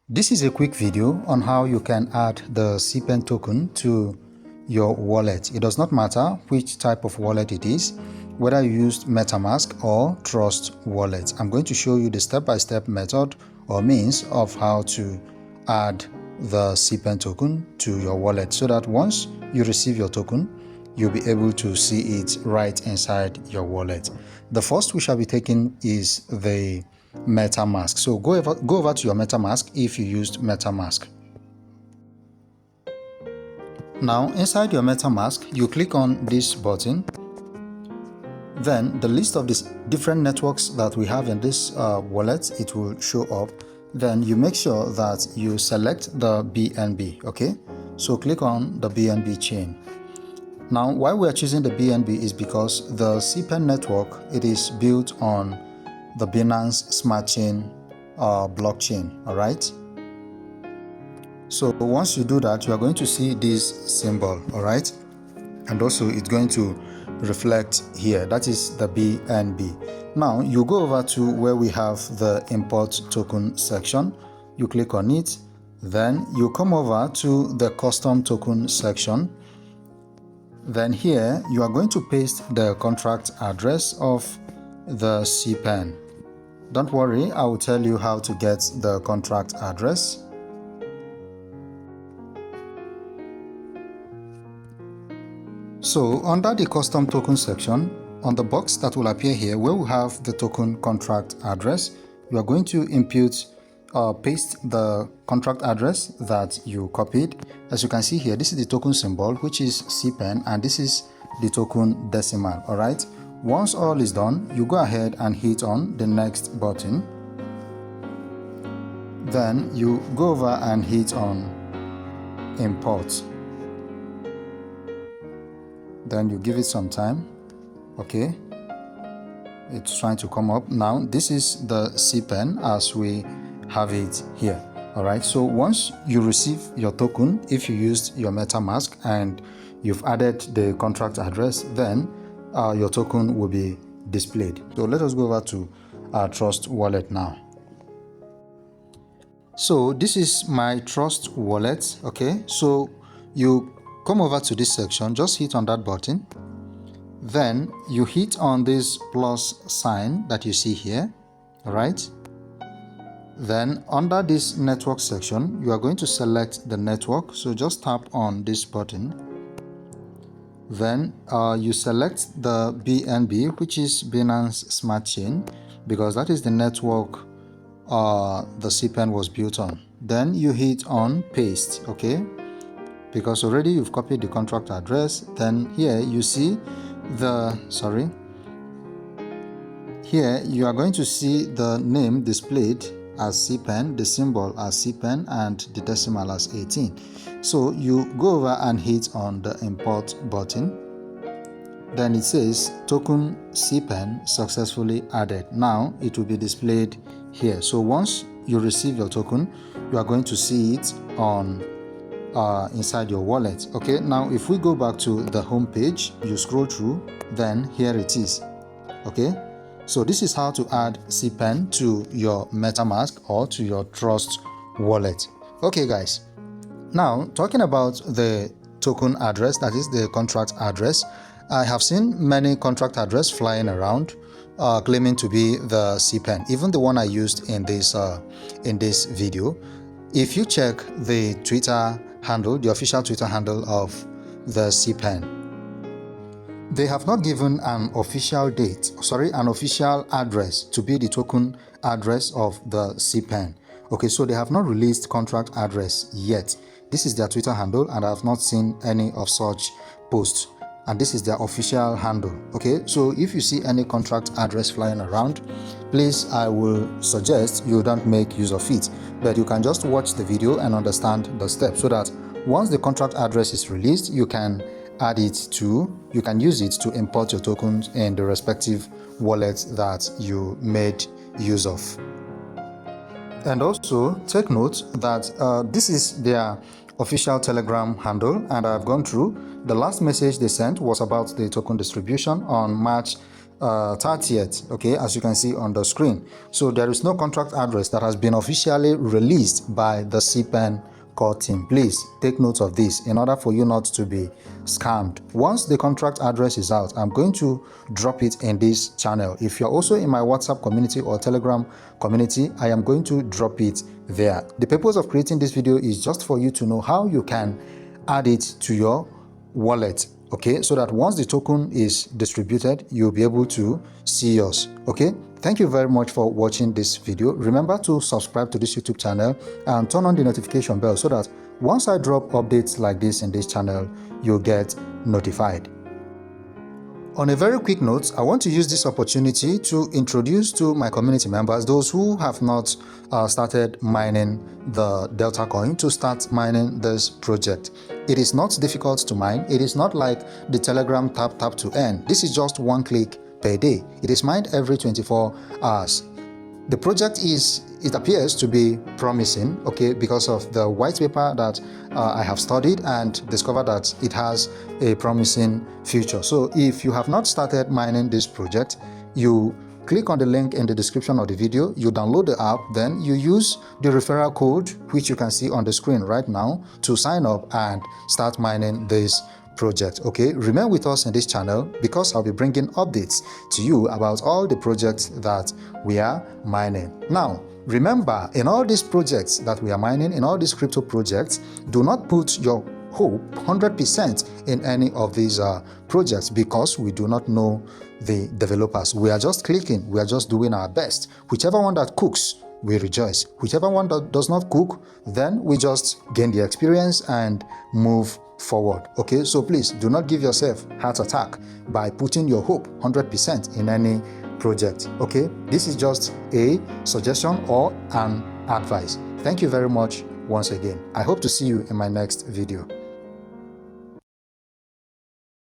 This is a quick video on how you can add the Cpen token to your wallet. It does not matter which type of wallet it is, whether you used Metamask or Trustwallet. I'm going to show you the step-by-step method or means of how to add the Cpen token to your wallet so that once you receive your token, you'll be able to see it right inside your wallet. The first we shall be taking is the Metamask. So go over to your Metamask if you used Metamask. Now inside your Metamask, you click on this button. Then the list of these different networks that we have in this wallet, it will show up. Then you make sure that you select the BNB, okay? So click on the BNB chain. Now why we are choosing the BNB is because the Cpen network, it is built on the Binance Smart Chain blockchain, all right? So once you do that, you are going to see this symbol, all right? And also it's going to reflect here, that is the BNB. Now you go over to where we have the import token section, you click on it, then you come over to the custom token section. Then here you are going to paste the contract address of the Cpen. Don't worry, I will tell you how to get the contract address. So under the custom token section, on the box that will appear here where we have the token contract address, you are going to paste the contract address that you copied. As you can see here, this is the token symbol, which is Cpen, and this is the token decimal, all right? Once all is done, you go ahead and hit on the next button. Then you go over and hit on import. Then you give it some time. Okay, it's trying to come up. Now this is the Cpen as we have it here. All right, so once you receive your token, if you used your Metamask and you've added the contract address, then your token will be displayed. So let us go over to our Trustwallet now. So this is my Trustwallet. Okay, so you come over to this section, just hit on that button. Then you hit on this plus sign that you see here. All right. Then under this network section, you are going to select the network. So just tap on this button. Then you select the BNB, which is Binance Smart Chain, because that is the network the Cpen was built on. Then you hit on paste, okay? Because already you've copied the contract address. Then here you see here you are going to see the name displayed as Cpen, the symbol as Cpen, and the decimal as 18. So you go over and hit on the import button. Then it says token Cpen successfully added. Now it will be displayed here. So once you receive your token, you are going to see it on inside your wallet. Okay, now if we go back to the home page, you scroll through, then here it is. Okay, so this is how to add Cpen to your Metamask or to your Trust wallet. Okay guys, now talking about the token address, that is the contract address, I have seen many contract address flying around claiming to be the Cpen, even the one I used in this video. If you check the Twitter handle, the official Twitter handle of the Cpen, they have not given an official an official address to be the token address of the Cpen. Okay, so they have not released contract address yet. This is their Twitter handle, and I have not seen any of such posts. And this is their official handle. Okay, so if you see any contract address flying around, please, I will suggest you don't make use of it, but you can just watch the video and understand the steps so that once the contract address is released, you can use it to import your tokens in the respective wallets that you made use of. And also take note that this is their official Telegram handle, and I've gone through. The last message they sent was about the token distribution on March 30th, okay, as you can see on the screen. So there is no contract address that has been officially released by the Cpen core team. Please take note of this in order for you not to be scammed. Once the contract address is out, I'm going to drop it in this channel. If you're also in my WhatsApp community or Telegram community, I am going to drop it there. The purpose of creating this video is just for you to know how you can add it to your wallet, okay, so that once the token is distributed, you'll be able to see yours. Okay, thank you very much for watching this video. Remember to subscribe to this YouTube channel and turn on the notification bell so that once I drop updates like this in this channel, you'll get notified. On a very quick note, I want to use this opportunity to introduce to my community members, those who have not started mining the Delta coin, to start mining this project. It is not difficult to mine. It is not like the Telegram tap to earn. This is just one click per day. It is mined every 24 hours. The project it appears to be promising, okay, because of the white paper that I have studied and discovered that it has a promising future. So if you have not started mining this project, you click on the link in the description of the video, you download the app, then you use the referral code, which you can see on the screen right now, to sign up and start mining this project. Okay, remain with us in this channel because I'll be bringing updates to you about all the projects that we are mining. Now, remember, in all these projects that we are mining, in all these crypto projects, do not put your hope 100% in any of these projects, because we do not know the developers. We are just clicking, we are just doing our best. Whichever one that cooks, we rejoice. Whichever one that does not cook, then we just gain the experience and move forward. Okay, so please do not give yourself heart attack by putting your hope 100% in any project. Okay, this is just a suggestion or an advice. Thank you very much once again. I hope to see you in my next video.